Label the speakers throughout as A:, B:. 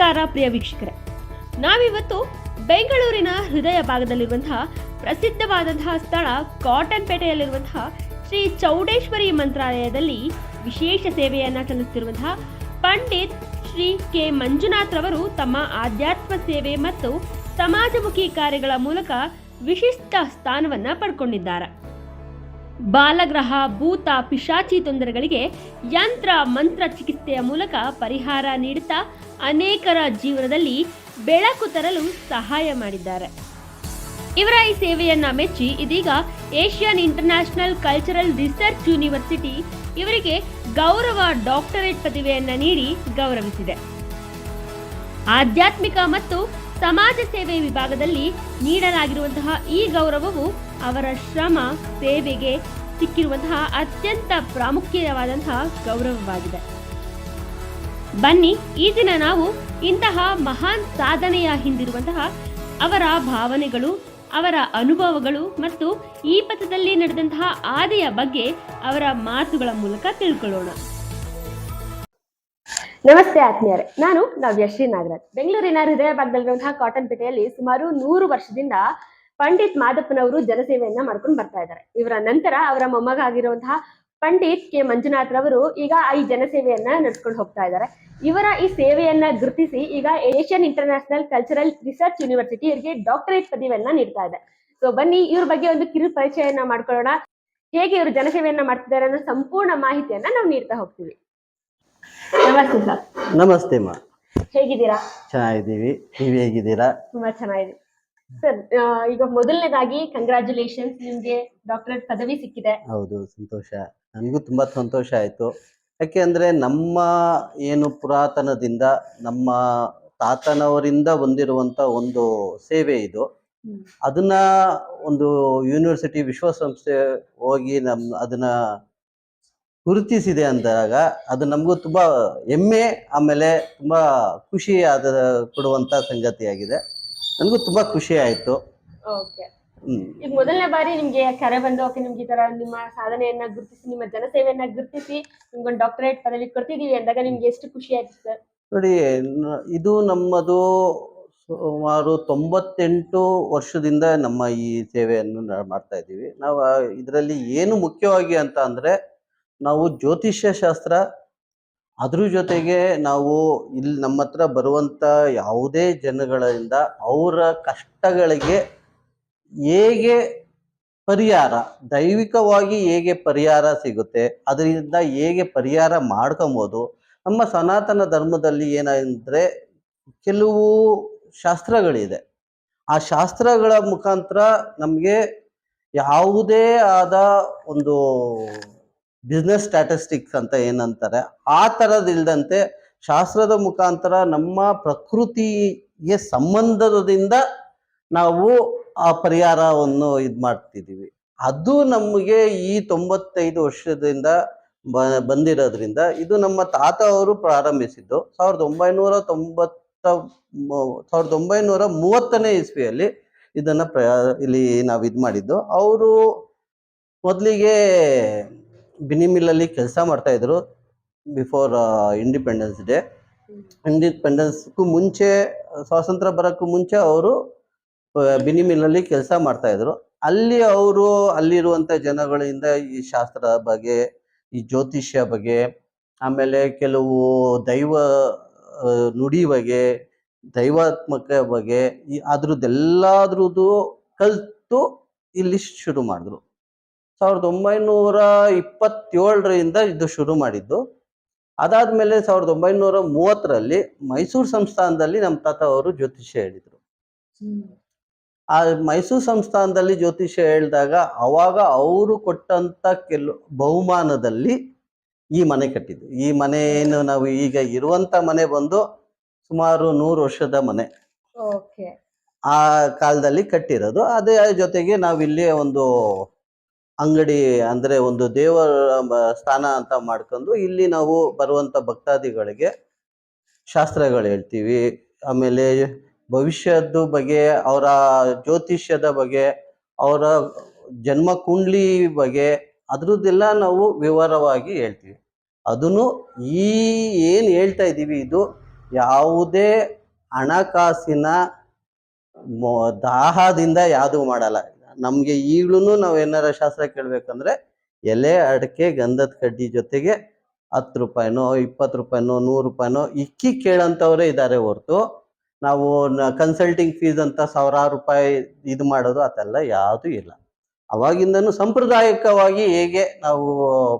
A: ನಮಸ್ಕಾರ ಪ್ರಿಯ ವೀಕ್ಷಕರೇ, ನಾವಿವತ್ತು ಬೆಂಗಳೂರಿನ ಹೃದಯ ಭಾಗದಲ್ಲಿರುವಂತಹ ಪ್ರಸಿದ್ಧವಾದಂತಹ ಸ್ಥಳ ಕಾಟನ್ಪೇಟೆಯಲ್ಲಿರುವಂತಹ ಶ್ರೀ ಚೌಡೇಶ್ವರಿ ಮಂತ್ರಾಲಯದಲ್ಲಿ ವಿಶೇಷ ಸೇವೆಯನ್ನು ಸಲ್ಲಿಸುತ್ತಿರುವಂತಹ ಪಂಡಿತ್ ಶ್ರೀ ಕೆ ಮಂಜುನಾಥ್ ರವರು ತಮ್ಮ ಆಧ್ಯಾತ್ಮ ಸೇವೆ ಮತ್ತು ಸಮಾಜಮುಖಿ ಕಾರ್ಯಗಳ ಮೂಲಕ ವಿಶಿಷ್ಟ ಸ್ಥಾನವನ್ನು ಪಡ್ಕೊಂಡಿದ್ದಾರೆ. ಬಾಲಗ್ರಹ, ಭೂತ, ಪಿಶಾಚಿ ತೊಂದರೆಗಳಿಗೆ ಯಂತ್ರ ಮಂತ್ರ ಚಿಕಿತ್ಸೆಯ ಮೂಲಕ ಪರಿಹಾರ ನೀಡುತ್ತಾ ಅನೇಕರ ಜೀವನದಲ್ಲಿ ಬೆಳಕು ತರಲು ಸಹಾಯ ಮಾಡಿದ್ದಾರೆ. ಇವರ ಈ ಸೇವೆಯನ್ನ ಮೆಚ್ಚಿ ಇದೀಗ Asian international cultural research university ಇವರಿಗೆ ಗೌರವ ಡಾಕ್ಟರೇಟ್ ಪದವಿಯನ್ನು ನೀಡಿ ಗೌರವಿಸಿದೆ. ಆಧ್ಯಾತ್ಮಿಕ ಮತ್ತು ಸಮಾಜ ಸೇವೆ ವಿಭಾಗದಲ್ಲಿ ನೀಡಲಾಗಿರುವಂತಹ ಈ ಗೌರವವು ಅವರ ಶ್ರಮ ಸೇವೆಗೆ ಸಿಕ್ಕಿರುವಂತಹ ಅತ್ಯಂತ ಪ್ರಾಮುಖ್ಯವಾದಂತಹ ಗೌರವವಾಗಿದೆ. ಬನ್ನಿ, ಈ ದಿನ ನಾವು ಇಂತಹ ಮಹಾನ್ ಸಾಧನೆಯ ಹಿಂದಿರುವಂತಹ ಅವರ ಭಾವನೆಗಳು, ಅವರ ಅನುಭವಗಳು ಮತ್ತು ಈ ಪಥದಲ್ಲಿ ನಡೆದಂತಹ ಆದಿಯ ಬಗ್ಗೆ ಅವರ ಮಾತುಗಳ ಮೂಲಕ ತಿಳ್ಕೊಳ್ಳೋಣ. ನಮಸ್ತೆ ಆತ್ಮೀಯರೇ, ನಾನು ನವ್ಯಶ್ರೀ ನಾಗರಾಜ್. ಬೆಂಗಳೂರಿನ ಹೃದಯ ಭಾಗದಲ್ಲಿರುವಂತಹ ಕಾಟನ್ಪೇಟೆಯಲ್ಲಿ ಸುಮಾರು 100 ವರ್ಷದಿಂದ ಪಂಡಿತ್ ಮಾದಪ್ಪನವರು ಜನಸೇವೆಯನ್ನ ಮಾಡ್ಕೊಂಡು ಬರ್ತಾ ಇದ್ದಾರೆ. ಇವರ ನಂತರ ಅವರ ಮೊಮ್ಮಗ ಆಗಿರುವಂತಹ ಪಂಡಿತ್ ಕೆ ಮಂಜುನಾಥ್ ರವರು ಈಗ ಈ ಜನಸೇವೆಯನ್ನ ನಡೆಸ್ಕೊಂಡು ಹೋಗ್ತಾ ಇದ್ದಾರೆ. ಇವರ ಈ ಸೇವೆಯನ್ನ ಗುರುತಿಸಿ ಈಗ Asian international cultural research university ಇವರಿಗೆ ಡಾಕ್ಟರೇಟ್ ಪದವಿಯನ್ನ ನೀಡ್ತಾ ಇದೆ. ಸೊ ಬನ್ನಿ, ಇವ್ರ ಬಗ್ಗೆ ಒಂದು ಕಿರು ಪರಿಚಯನ ಮಾಡ್ಕೊಳ್ಳೋಣ. ಹೇಗೆ ಇವರು ಜನಸೇವೆಯನ್ನ ಮಾಡ್ತಿದ್ದಾರೆ ಅನ್ನೋ ಸಂಪೂರ್ಣ ಮಾಹಿತಿಯನ್ನ ನಾವು ನೀಡ್ತಾ ಹೋಗ್ತೀವಿ. ನಮಸ್ತೆ ಸರ್.
B: ನಮಸ್ತೆ ಮಾ,
A: ಹೇಗಿದ್ದೀರಾ?
B: ಚೆನ್ನಾಗಿದ್ದೀವಿ, ನೀವು ಹೇಗಿದ್ದೀರಾ?
A: ತುಂಬಾ ಚೆನ್ನಾಗಿದೆ ಸರ್. ಈಗ ಮೊದಲನೇದಾಗಿ ಕಂಗ್ರಾಚುಲೇಷನ್ಸ್, ನಿಮ್ಗೆ ಡಾಕ್ಟರೇಟ್ ಪದವಿ ಸಿಕ್ಕಿದೆ.
B: ಹೌದು, ಸಂತೋಷ. ನನಗೂ ತುಂಬಾ ಸಂತೋಷ ಆಯಿತು. ಯಾಕೆ ಅಂದರೆ ನಮ್ಮ ಏನು ಪುರಾತನದಿಂದ ನಮ್ಮ ತಾತನವರಿಂದ ಬಂದಿರುವಂಥ ಒಂದು ಸೇವೆ ಇದು. ಅದನ್ನ ಒಂದು ಯೂನಿವರ್ಸಿಟಿ ವಿಶ್ವಸಂಸ್ಥೆ ಹೋಗಿ ಅದನ್ನ ಗುರುತಿಸಿದೆ ಅಂದಾಗ ಅದು ನಮಗೂ ತುಂಬ ಹೆಮ್ಮೆ, ಆಮೇಲೆ ತುಂಬ ಖುಷಿ ಕೊಡುವಂಥ ಸಂಗತಿಯಾಗಿದೆ. ನನಗೂ ತುಂಬ ಖುಷಿ ಆಯಿತು.
A: ಈಗ ಮೊದಲನೇ ಬಾರಿ ನಿಮ್ಗೆ ಕರೆ ಬಂದು ನಿಮ್ಗೆ ಈ ತರ ನಿಮ್ಮ ಸಾಧನೆಯನ್ನ ಗುರುತಿಸಿ, ನಿಮ್ಮ ಜನಸೇವೆಯನ್ನ ಗುರುತಿಸಿ ನಿಮ್ಗೊಂದು ಡಾಕ್ಟರೇಟ್ ಪದವಿ ಕೊಡ್ತಿದೀವಿ ಅಂದಾಗ ನಿಮ್ಗೆ ಎಷ್ಟು ಖುಷಿ ಆಯ್ತು ಸರ್?
B: ನೋಡಿ, ಇದು ನಮ್ಮದು ಸುಮಾರು 98 ವರ್ಷದಿಂದ ನಮ್ಮ ಈ ಸೇವೆಯನ್ನು ಮಾಡ್ತಾ ಇದ್ದೀವಿ. ನಾವು ಇದರಲ್ಲಿ ಏನು ಮುಖ್ಯವಾಗಿ ಅಂತ ಅಂದರೆ, ನಾವು ಜ್ಯೋತಿಷ್ಯ ಶಾಸ್ತ್ರ, ಅದ್ರ ಜೊತೆಗೆ ನಾವು ಇಲ್ಲಿ ನಮ್ಮ ಹತ್ರ ಬರುವಂಥ ಯಾವುದೇ ಜನಗಳಿಂದ ಅವರ ಕಷ್ಟಗಳಿಗೆ ಹೇಗೆ ಪರಿಹಾರ, ದೈವಿಕವಾಗಿ ಹೇಗೆ ಪರಿಹಾರ ಸಿಗುತ್ತೆ, ಅದರಿಂದ ಹೇಗೆ ಪರಿಹಾರ ಮಾಡ್ಕೊಬೋದು. ನಮ್ಮ ಸನಾತನ ಧರ್ಮದಲ್ಲಿ ಏನಂದರೆ ಕೆಲವು ಶಾಸ್ತ್ರಗಳಿದೆ. ಆ ಶಾಸ್ತ್ರಗಳ ಮುಖಾಂತರ ನಮಗೆ ಯಾವುದೇ ಆದ ಒಂದು ಬಿಸ್ನೆಸ್ ಸ್ಟ್ಯಾಟಿಸ್ಟಿಕ್ಸ್ ಅಂತ ಏನಂತಾರೆ, ಆ ಥರದಿಲ್ದಂತೆ ಶಾಸ್ತ್ರದ ಮುಖಾಂತರ ನಮ್ಮ ಪ್ರಕೃತಿಗೆ ಸಂಬಂಧದಿಂದ ನಾವು ಆ ಪರಿಹಾರವನ್ನು ಇದು ಮಾಡ್ತಿದ್ದೀವಿ. ಅದು ನಮಗೆ ಈ 95 ವರ್ಷದಿಂದ ಬಂದಿರೋದ್ರಿಂದ, ಇದು ನಮ್ಮ ತಾತ ಅವರು ಪ್ರಾರಂಭಿಸಿದ್ದು 1930ನೇ ಇಸ್ವಿಯಲ್ಲಿ ಇದನ್ನು ಇಲ್ಲಿ ನಾವು ಇದು ಮಾಡಿದ್ದು. ಅವರು ಮೊದಲಿಗೆ ಬಿನಿ ಮಿಲ್ಲಲ್ಲಿ ಕೆಲಸ ಮಾಡ್ತಾಯಿದ್ರು ಬಿಫೋರ್ ಇಂಡಿಪೆಂಡೆನ್ಸ್ ಡೇ. ಇಂಡಿಪೆಂಡೆನ್ಸ್ಗೂ ಮುಂಚೆ, ಸ್ವಾತಂತ್ರ್ಯ ಬರೋಕ್ಕೂ ಮುಂಚೆ ಅವರು ಬಿನಿ ಮಿಲ್ಲಲ್ಲಿ ಕೆಲಸ ಮಾಡ್ತಾಯಿದ್ರು. ಅಲ್ಲಿ ಅವರು ಅಲ್ಲಿರುವಂಥ ಜನಗಳಿಂದ ಈ ಶಾಸ್ತ್ರದ ಬಗ್ಗೆ, ಈ ಜ್ಯೋತಿಷ್ಯ ಬಗ್ಗೆ, ಆಮೇಲೆ ಕೆಲವು ದೈವ ನುಡಿ ಬಗ್ಗೆ, ದೈವಾತ್ಮಕ ಬಗ್ಗೆ ಅದ್ರದ್ದೆಲ್ಲದ್ರದ್ದು ಕಲಿತು ಇಲ್ಲಿ ಶುರು ಮಾಡಿದ್ರು. 1927ರಿಂದ ಇದು ಶುರು ಮಾಡಿದ್ದು. ಅದಾದಮೇಲೆ 1930ರಲ್ಲಿ ಮೈಸೂರು ಸಂಸ್ಥಾನದಲ್ಲಿ ನಮ್ಮ ತಾತ ಅವರು ಜ್ಯೋತಿಷ್ಯ ಹೇಳಿದರು. ಆ ಮೈಸೂರು ಸಂಸ್ಥಾನದಲ್ಲಿ ಜ್ಯೋತಿಷ್ಯ ಹೇಳಿದಾಗ ಅವಾಗ ಅವರು ಕೊಟ್ಟಂಥ ಬಹುಮಾನದಲ್ಲಿ ಈ ಮನೆ ಕಟ್ಟಿದ್ದು. ಈ ಮನೆ ಏನು ನಾವು ಈಗ ಇರುವಂಥ ಮನೆ ಬಂದು ಸುಮಾರು 100 ವರ್ಷದ ಮನೆ. ಆ ಕಾಲದಲ್ಲಿ ಕಟ್ಟಿರೋದು. ಅದೇ ಜೊತೆಗೆ ನಾವಿಲ್ಲಿ ಒಂದು ಅಂಗಡಿ, ಅಂದರೆ ಒಂದು ದೇವರ ಸ್ಥಾನ ಅಂತ ಮಾಡ್ಕೊಂಡು ಇಲ್ಲಿ ನಾವು ಬರುವಂಥ ಭಕ್ತಾದಿಗಳಿಗೆ ಶಾಸ್ತ್ರಗಳು ಹೇಳ್ತೀವಿ. ಆಮೇಲೆ ಭವಿಷ್ಯದ ಬಗ್ಗೆ, ಅವರ ಜ್ಯೋತಿಷ್ಯದ ಬಗ್ಗೆ, ಅವರ ಜನ್ಮ ಕುಂಡ್ಲಿ ಬಗ್ಗೆ, ಅದ್ರದ್ದೆಲ್ಲ ನಾವು ವಿವರವಾಗಿ ಹೇಳ್ತೀವಿ. ಅದನ್ನು ಈ ಏನು ಹೇಳ್ತಾ ಇದ್ದೀವಿ, ಇದು ಯಾವುದೇ ಹಣಕಾಸಿನ ದಾಹದಿಂದ ಯಾವುದು ಮಾಡಲ್ಲ. ನಮ್ಗೆ ಈಗ್ಲೂ ನಾವ್ ಏನಾರ ಶಾಸ್ತ್ರ ಕೇಳ್ಬೇಕಂದ್ರೆ ಎಲೆ ಅಡಕೆ ಗಂಧದ ಕಡ್ಡಿ ಜೊತೆಗೆ 10 ರೂಪಾಯಿನೋ 20 ರೂಪಾಯಿನೋ 100 ರೂಪಾಯಿನೋ ಇಕ್ಕಿ ಕೇಳಂತವ್ರೆ ಇದ್ದಾರೆ ಹೊರ್ತು ನಾವು ಕನ್ಸಲ್ಟಿಂಗ್ ಫೀಸ್ ಅಂತ ಸಾವಿರಾರು ರೂಪಾಯಿ ಇದು ಮಾಡೋದು ಅದೆಲ್ಲ ಯಾವುದು ಇಲ್ಲ. ಅವಾಗಿಂದನೂ ಸಾಂಪ್ರದಾಯಿಕವಾಗಿ ಹೇಗೆ ನಾವು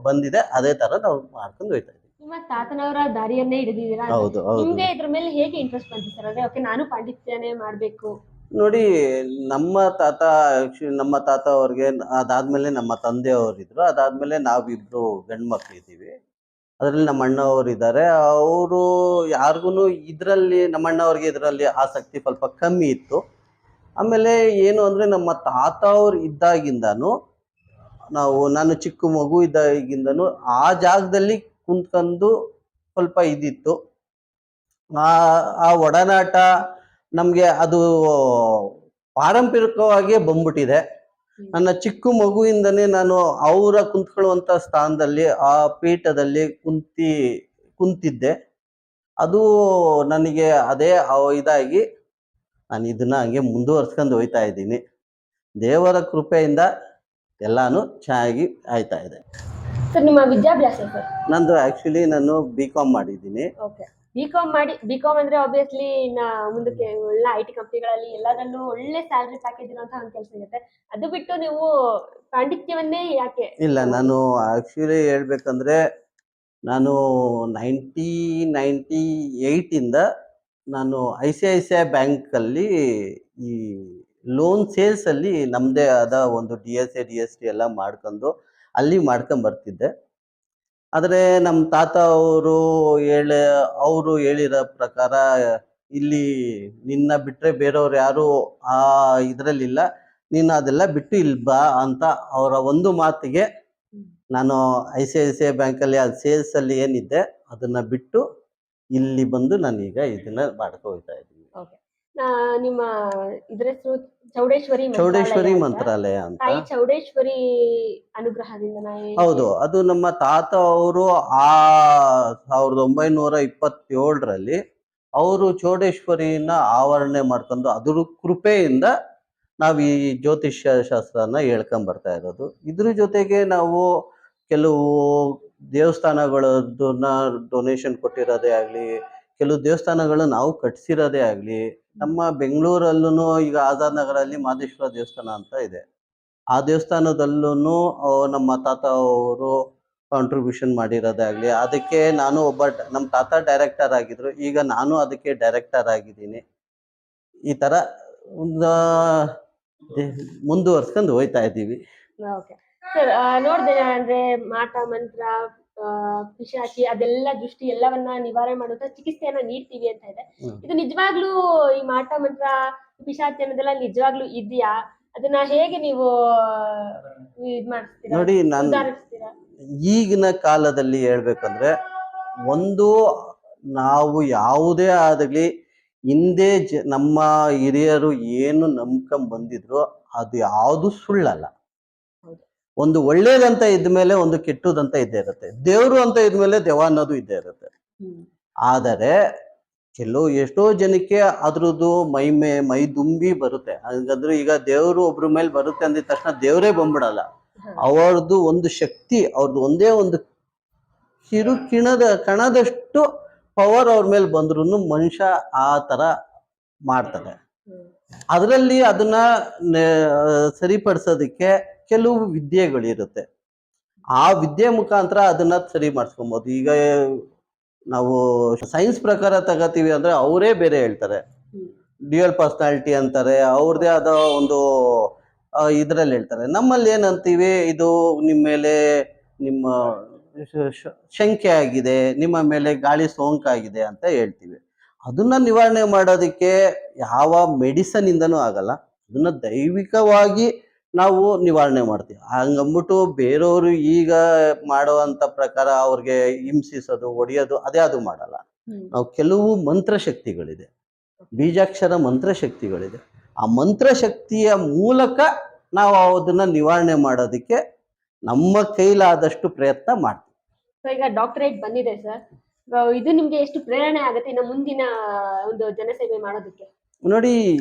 B: ಬಂದಿದೆ ಅದೇ ತರ ನಾವು ಮಾಡ್ಕೊಂಡು ಹೋಯ್ತಾ ಇದ್ದೀವಿ.
A: ನಿಮ್ಮ ತಾತನವರ ದಾರಿಯನ್ನೇ ಹಿಡಿದಿದ್ದೀರಾ.
B: ಹೌದು ಹೌದು.
A: ನಿಮ್ಗೆ ಇದ್ರ ಮೇಲೆ ಹೇಗೆ ಇಂಟ್ರೆಸ್ಟ್ ಬಂತು ಸರ್? ಅಂದ್ರೆ ಓಕೆ ನಾನು ಪಾಂಡಿತ್ಯನೇ ಮಾಡ್ಬೇಕು.
B: ನೋಡಿ, ನಮ್ಮ ತಾತ ಅವ್ರಿಗೆ ಅದಾದ್ಮೇಲೆ ನಮ್ಮ ತಂದೆ ಅವರಿದ್ರು. ಅದಾದ್ಮೇಲೆ ನಾವಿಬ್ರು ಗಂಡು ಮಕ್ಳು ಇದ್ದೀವಿ. ಅದರಲ್ಲಿ ನಮ್ಮ ಅಣ್ಣ ಅವರು ಇದ್ದಾರೆ. ಅವರು ಯಾರಿಗೂ ಇದರಲ್ಲಿ ನಮ್ಮ ಅಣ್ಣವ್ರಿಗೆ ಇದರಲ್ಲಿ ಆಸಕ್ತಿ ಸ್ವಲ್ಪ ಕಮ್ಮಿ ಇತ್ತು. ಆಮೇಲೆ ಏನು ಅಂದ್ರೆ ನಮ್ಮ ತಾತ ಅವ್ರು ಇದ್ದಾಗಿಂದನು ನಾನು ಚಿಕ್ಕ ಮಗು ಇದ್ದಾಗಿಂದನು ಆ ಜಾಗದಲ್ಲಿ ಕುಂತ್ಕೊಂಡು ಸ್ವಲ್ಪ ಇದಿತ್ತು. ಆ ಒಡನಾಟ ನಮ್ಗೆ ಅದು ಪಾರಂಪರಿಕವಾಗಿ ಬಂದ್ಬಿಟ್ಟಿದೆ. ನನ್ನ ಚಿಕ್ಕ ಮಗುವಿಂದನೇ ನಾನು ಅವರ ಕುಂತ್ಕೊಳ್ಳುವಂತ ಸ್ಥಾನದಲ್ಲಿ ಆ ಪೀಠದಲ್ಲಿ ಕುಂತಿದ್ದೆ. ಅದು ನನಗೆ ಅದೇ ಇದಾಗಿ ನಾನು ಇದನ್ನ ಹಂಗೆ ಮುಂದುವರ್ಸ್ಕೊಂಡು ಹೋಯ್ತಾ ಇದ್ದೀನಿ. ದೇವರ ಕೃಪೆಯಿಂದ ಎಲ್ಲಾನು ಚೆನ್ನಾಗಿ ಆಯ್ತಾ ಇದೆ.
A: ಸರ್ ನಿಮ್ಮ ವಿದ್ಯಾಭ್ಯಾಸ ಸರ್?
B: ನಂದು ಆಕ್ಚುಲಿ ನಾನು BCom ಮಾಡಿದ್ದೀನಿ.
A: ಓಕೆ, ಬಿಕಾಮ್ ಅಂದ್ರೆ ಆಬ್ವಿಯಸ್ಲಿ ಮುಂದಕ್ಕೆ ಒಳ್ಳೆ IT ಕಂಪ್ನಿಗಳಲ್ಲಿ ಎಲ್ಲದರಲ್ಲೂ ಒಳ್ಳೆ ಸ್ಯಾಲರಿ ಪ್ಯಾಕೇಜ್ ಇರುವಂತಹ ಒಂದು ಕೆಲಸ ಇರುತ್ತೆ. ಅದು ಬಿಟ್ಟು ನೀವು ಪಾಂಡಿತ್ಯವನ್ನೇ ಯಾಕೆ?
B: ಇಲ್ಲ, ನಾನು ಆಕ್ಚುಲಿ ಹೇಳ್ಬೇಕಂದ್ರೆ ನಾನು 1998 ಇಂದ ನಾನು ICICI ಬ್ಯಾಂಕಲ್ಲಿ ಈ ಲೋನ್ ಸೇಲ್ಸ್ ಅಲ್ಲಿ ನಮ್ಮದೇ ಆದ ಒಂದು DSA DST ಎಲ್ಲ ಮಾಡ್ಕೊಂಡು ಅಲ್ಲಿ ಮಾಡ್ಕೊಂಡು ಬರ್ತಿದ್ದೆ. ಆದರೆ ನಮ್ಮ ತಾತ ಅವರು ಹೇಳಿರೋ ಪ್ರಕಾರ ಇಲ್ಲಿ ನಿನ್ನ ಬಿಟ್ಟರೆ ಬೇರೆಯವ್ರು ಯಾರು ಆ ಇದರಲ್ಲಿಲ್ಲ, ನೀನು ಅದೆಲ್ಲ ಬಿಟ್ಟು ಇಲ್ಲಿ ಬಾ ಅಂತ ಅವರ ಒಂದು ಮಾತಿಗೆ ನಾನು ICICI ಬ್ಯಾಂಕಲ್ಲಿ ಅದು ಸೇಲ್ಸಲ್ಲಿ ಏನಿದ್ದೆ ಅದನ್ನು ಬಿಟ್ಟು ಇಲ್ಲಿ ಬಂದು ನಾನೀಗ ಇದನ್ನ ಮಾಡ್ಕೊ ಹೋಗ್ತಾ ಇದ್ದೀನಿ.
A: ನಿಮ್ಮ ಇದ್ರ ಹೆಸರು
B: ಚೌಡೇಶ್ವರಿ ಮಂತ್ರಾಲಯ ಅಂತ.
A: ತಾಯಿ ಚೌಡೇಶ್ವರಿ ಅನುಗ್ರಹದಿಂದ
B: ಹೌದು, ಅದು ನಮ್ಮ ತಾತ ಅವರು 1927ರಲ್ಲಿ ಅವರು ಚೌಡೇಶ್ವರಿನ ಆವರಣೆ ಮಾಡ್ಕೊಂಡು ಅದ್ರ ಕೃಪೆಯಿಂದ ನಾವು ಈ ಜ್ಯೋತಿಷ್ಯ ಶಾಸ್ತ್ರನ ಹೇಳ್ಕೊಂಡ್ ಬರ್ತಾ ಇರೋದು. ಇದ್ರ ಜೊತೆಗೆ ನಾವು ಕೆಲವು ದೇವಸ್ಥಾನಗಳನ್ನ ಡೊನೇಷನ್ ಕೊಟ್ಟಿರೋದೇ ಆಗ್ಲಿ, ಕೆಲವು ದೇವಸ್ಥಾನಗಳು ನಾವು ಕಟ್ಸಿರೋದೇ ಆಗ್ಲಿ. ನಮ್ಮ ಬೆಂಗಳೂರಲ್ಲೂ ಈಗ ಆಜಾದ್ ನಗರಲ್ಲಿ ಮಾದೇಶ್ವರ ದೇವಸ್ಥಾನ ಅಂತ ಇದೆ. ಆ ದೇವಸ್ಥಾನದಲ್ಲೂ ನಮ್ಮ ತಾತ ಅವರು ಕಾಂಟ್ರಿಬ್ಯೂಷನ್ ಮಾಡಿರೋದೇ ಆಗಲಿ. ಅದಕ್ಕೆ ನಾನು ನಮ್ಮ ತಾತ ಡೈರೆಕ್ಟರ್ ಆಗಿದ್ರು, ಈಗ ನಾನು ಅದಕ್ಕೆ ಡೈರೆಕ್ಟರ್ ಆಗಿದ್ದೀನಿ. ಈ ಥರ ಮುಂದುವರ್ಸ್ಕೊಂಡು ಹೋಯ್ತಾ ಇದ್ದೀವಿ.
A: ಸರ್ ನೋಡ್ದೆ ಅಂದ್ರೆ ಮಾಟ ಮಂತ್ರ ಪಿಶಾಚಿ ಅದೆಲ್ಲ ದೃಷ್ಟಿ ಎಲ್ಲವನ್ನ ನಿವಾರಣೆ ಮಾಡುವಂತ ಚಿಕಿತ್ಸೆಯನ್ನ ನೀಡ್ತೀವಿ ಅಂತ ಇದೆ. ಇದು ನಿಜವಾಗ್ಲೂ ಈ ಮಾಟ ಮಂತ್ರ ಪಿಶಾಚಿ ಅನ್ನೋದೆಲ್ಲ ನಿಜವಾಗ್ಲೂ ಇದೆಯಾ? ಅದನ್ನ ಹೇಗೆ ನೀವು ಇದ್ ಮಾಡಿಸ್ತೀರಾ?
B: ನೋಡಿ, ನಾನು ಈಗಿನ ಕಾಲದಲ್ಲಿ ಹೇಳ್ಬೇಕಂದ್ರೆ ನಾವು ಯಾವುದೇ ಆದಾಗ್ಲಿ ಹಿಂದೆ ನಮ್ಮ ಹಿರಿಯರು ಏನು ನಂಬ್ಕೊಂಡ್ ಬಂದಿದ್ರು ಅದು ಯಾವುದು ಸುಳ್ಳಲ್ಲ. ಒಂದು ಒಳ್ಳೇದಂತ ಇದ್ಮೇಲೆ ಒಂದು ಕೆಟ್ಟದಂತ ಇದ್ದೇ ಇರುತ್ತೆ. ದೇವ್ರು ಅಂತ ಇದ್ಮೇಲೆ ದೆವ್ವ ಅನ್ನೋದು ಇದ್ದೇ ಇರುತ್ತೆ. ಆದರೆ ಎಷ್ಟೋ ಜನಕ್ಕೆ ಅದ್ರದ್ದು ಮೈ ದುಂಬಿ ಬರುತ್ತೆ. ಹಾಗಂದ್ರೆ ಈಗ ದೇವ್ರು ಒಬ್ರ ಮೇಲೆ ಬರುತ್ತೆ ಅಂದಿದ ತಕ್ಷಣ ದೇವರೇ ಬಂದ್ಬಿಡಲ್ಲ. ಅವ್ರದ್ದು ಒಂದು ಶಕ್ತಿ, ಅವ್ರದ್ದು ಒಂದೇ ಒಂದು ಕಣದಷ್ಟು ಪವರ್ ಅವ್ರ ಮೇಲೆ ಬಂದ್ರು ಮನುಷ್ಯ ಆ ತರ ಮಾಡ್ತಾರೆ. ಅದರಲ್ಲಿ ಅದನ್ನ ಸರಿಪಡಿಸೋದಕ್ಕೆ ಕೆಲವು ವಿದ್ಯೆಗಳಿರುತ್ತೆ. ಆ ವಿದ್ಯೆ ಮುಖಾಂತರ ಅದನ್ನ ಸರಿ ಮಾಡಿಸ್ಕೊಬಹುದು. ಈಗ ನಾವು ಸೈನ್ಸ್ ಪ್ರಕಾರ ತಗೋತೀವಿ ಅಂದ್ರೆ ಅವರೇ ಬೇರೆ ಹೇಳ್ತಾರೆ, ಡ್ಯುಯಲ್ ಪರ್ಸನಾಲಿಟಿ ಅಂತಾರೆ, ಅವ್ರದೇ ಆದ ಒಂದು ಇದ್ರಲ್ಲಿ ಹೇಳ್ತಾರೆ. ನಮ್ಮಲ್ಲಿ ಏನಂತೀವಿ, ಇದು ನಿಮ್ಮ ಮೇಲೆ ನಿಮ್ಮ ಶಂಕೆ ಆಗಿದೆ, ನಿಮ್ಮ ಮೇಲೆ ಗಾಳಿ ಸೋಂಕಾಗಿದೆ ಅಂತ ಹೇಳ್ತೀವಿ. ಅದನ್ನ ನಿವಾರಣೆ ಮಾಡೋದಕ್ಕೆ ಯಾವ ಮೆಡಿಸನ್ ಇಂದನೂ ಆಗಲ್ಲ. ಅದನ್ನ ದೈವಿಕವಾಗಿ ನಾವು ನಿವಾರಣೆ ಮಾಡ್ತೀವಿ. ಹಂಗಂದ್ಬಿಟ್ಟು ಬೇರೆಯವರು ಈಗ ಮಾಡುವಂತ ಪ್ರಕಾರ ಅವ್ರಿಗೆ ಹಿಂಸಿಸೋದು, ಹೊಡೆಯೋದು ಅದೇ ಅದು ಮಾಡಲ್ಲ. ನಾವು ಕೆಲವು ಮಂತ್ರಶಕ್ತಿಗಳಿದೆ, ಬೀಜಾಕ್ಷರ ಮಂತ್ರಶಕ್ತಿಗಳಿದೆ. ಆ ಮಂತ್ರಶಕ್ತಿಯ ಮೂಲಕ ನಾವು ಅದನ್ನ ನಿವಾರಣೆ ಮಾಡೋದಕ್ಕೆ ನಮ್ಮ ಕೈಲಾದಷ್ಟು ಪ್ರಯತ್ನ ಮಾಡ್ತೀವಿ.
A: ಈಗ ಡಾಕ್ಟರೇಟ್ ಬಂದಿದೆ ಸರ್, ಇದು ನಿಮ್ಗೆ ಎಷ್ಟು ಪ್ರೇರಣೆ ಆಗುತ್ತೆ ಇನ್ನು ಮುಂದಿನ ಒಂದು ಜನಸೇವೆ ಮಾಡೋದಕ್ಕೆ?
B: ನೋಡಿ,